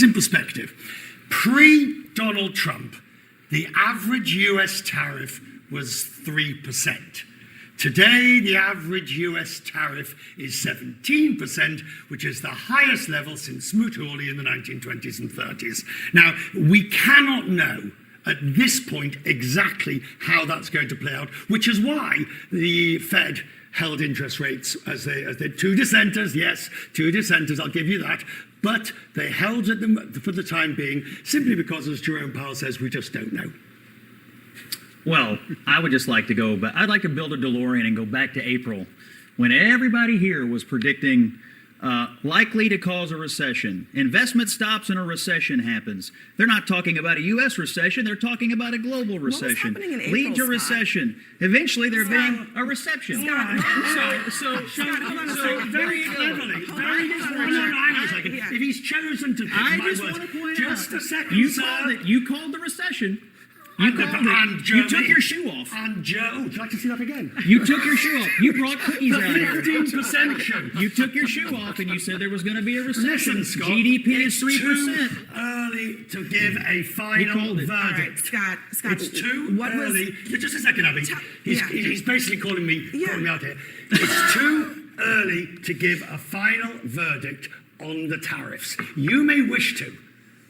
this in perspective. Pre-Donald Trump, the average US tariff was 3%. Today, the average US tariff is 17%, which is the highest level since Smoot-Hawley in the 1920s and 30s. Now, we cannot know at this point exactly how that's going to play out, which is why the Fed held interest rates as they two dissenters, yes, two dissenters, I'll give you that, but they held at them for the time being simply because, as Jerome Powell says, we just don't know. Well, I would just like to go back. I'd like to build a DeLorean and go back to April when everybody here was predicting likely to cause a recession. Investment stops and a recession happens. They're not talking about a U.S. recession. They're talking about a global recession. What was happening in Lead April, to Scott? recession. Eventually, there being a reception. Very cleverly, hang on a second. Yeah. If he's chosen to pick I my just words, want to point just out, a second, you sir. called it. You called the recession. You called it. And You took your shoe off. And Joe, would you like to see that again? You took your shoe off. You brought cookies out here. 15% show. You took your shoe off and you said there was going to be a recession. Listen, Scott, GDP is it's 3%. too early to give a final called it. All right, verdict. Scott, It's too early. Just a second, Abby. He's basically calling me out here. It's too early to give a final verdict on the tariffs. You may wish to,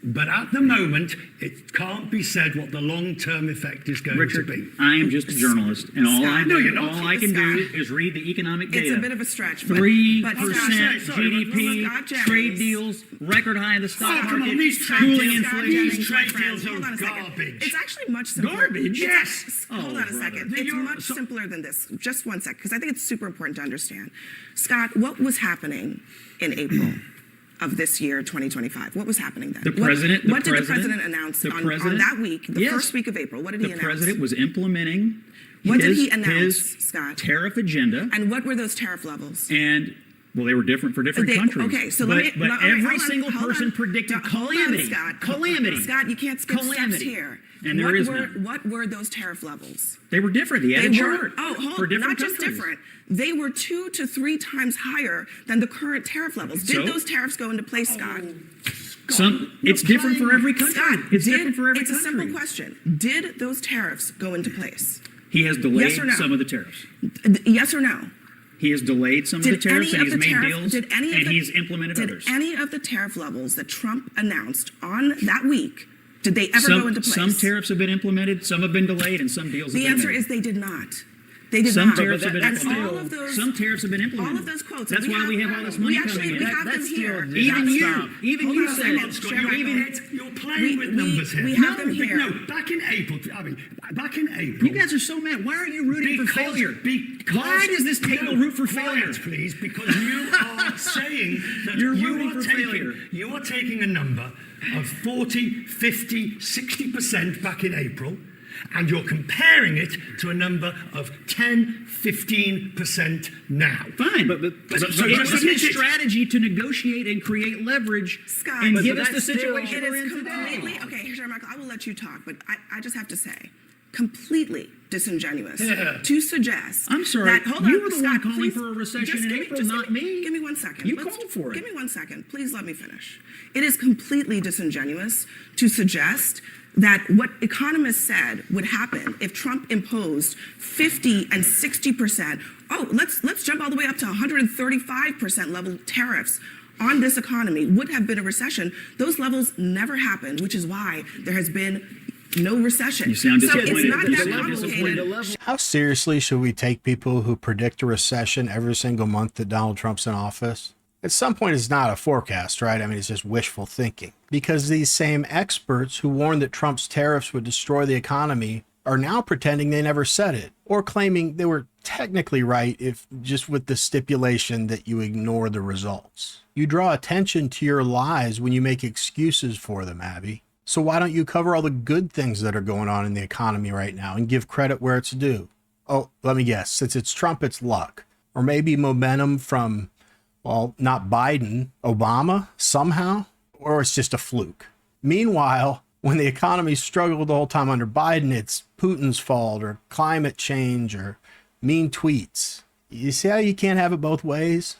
but at the moment, it can't be said what the long-term effect is going Richard, to be. I am just a journalist, and all I No, you're do, not. all I can do Scott. is read the economic data. It's a bit of a stretch. But 3% Scott, GDP, Scott Jennings. trade deals, record high in the stock come on, market, these trade cooling deals, inflation. these trade deals Hold on are a second. garbage. It's actually much simpler. Garbage? Yes. Hold on a brother. second. Then It's you're- much simpler than this. Just one sec, because I think it's super important to understand. Scott, what was happening in April of this year, 2025? What was happening then? The president- What did the president announce on that week, the Yes. first week of April? What did he The announce? president was implementing What did his- he announce, his Scott? tariff agenda. And what were those tariff levels? And well, they were different for different countries. Okay, so but, let me. but all right, every hold on, single hold person on. predicted Hold on, calamity. Scott. Calamity. Scott, you can't skip steps Calamity. here. And there is none. What were those tariff levels? They were different. He had a They chart were for different not just countries. different. They were 2 to 3 times higher than the current tariff levels. Did So? those tariffs go into place, Scott? It's different for every country. Scott, It's different for every it's country. a simple question. Did those tariffs go into place? He has delayed Yes or no? some of the tariffs. Yes or no? He has delayed some of the tariffs, and he's made deals, did any and of the, he's implemented did others. any of the tariff levels that Trump announced on that week, did they ever go into place? Some tariffs have been implemented, some have been delayed, and some deals have The been answer made. is they did not. They did Some not. tariffs have been And implemented. all of those, Some tariffs have been implemented. all of those quotes. That's why we have all this money coming in. We have them That's here. still- Even That's- you, even Hold you on a said, second, Scott, Chair you're playing with we- numbers here. we have them but here. No, back in April, back in April. you guys are so mad. Why are you rooting for failure? Why does this table root for failure? Quiet, please, because you are saying that You're you rooting are for taking, failure. you are taking a number of 40, 50, 60% back in April, and you're comparing it to a number of 10, 15% now. Fine, but so it just was admit his it. strategy to negotiate and create leverage Scott, and but give us the that's still- situation It we're is in completely, today. okay, Chair Michael, I will let you talk, but I just have to say, completely disingenuous Yeah. to suggest I'm sorry, that, hold you on, were the Scott, one calling please, for a recession just in give April, just not give me. Give me 1 second. You called for it. Give me 1 second. Please let me finish. It is completely disingenuous to suggest that what economists said would happen if Trump imposed 50 and 60%, let's jump all the way up to 135% level tariffs on this economy would have been a recession. Those levels never happened, which is why there has been no recession. You sound so disappointed. it's not You that sound complicated. disappointed. How seriously should we take people who predict a recession every single month that Donald Trump's in office? At some point, it's not a forecast, right? I mean, it's just wishful thinking. Because these same experts who warned that Trump's tariffs would destroy the economy are now pretending they never said it, or claiming they were technically right if just with the stipulation that you ignore the results. You draw attention to your lies when you make excuses for them, Abby. So why don't you cover all the good things that are going on in the economy right now and give credit where it's due? Oh, let me guess. Since it's Trump, it's luck. Or maybe momentum from, well, not Biden, Obama somehow, or it's just a fluke. Meanwhile, when the economy struggled the whole time under Biden, it's Putin's fault or climate change or mean tweets. You see how you can't have it both ways?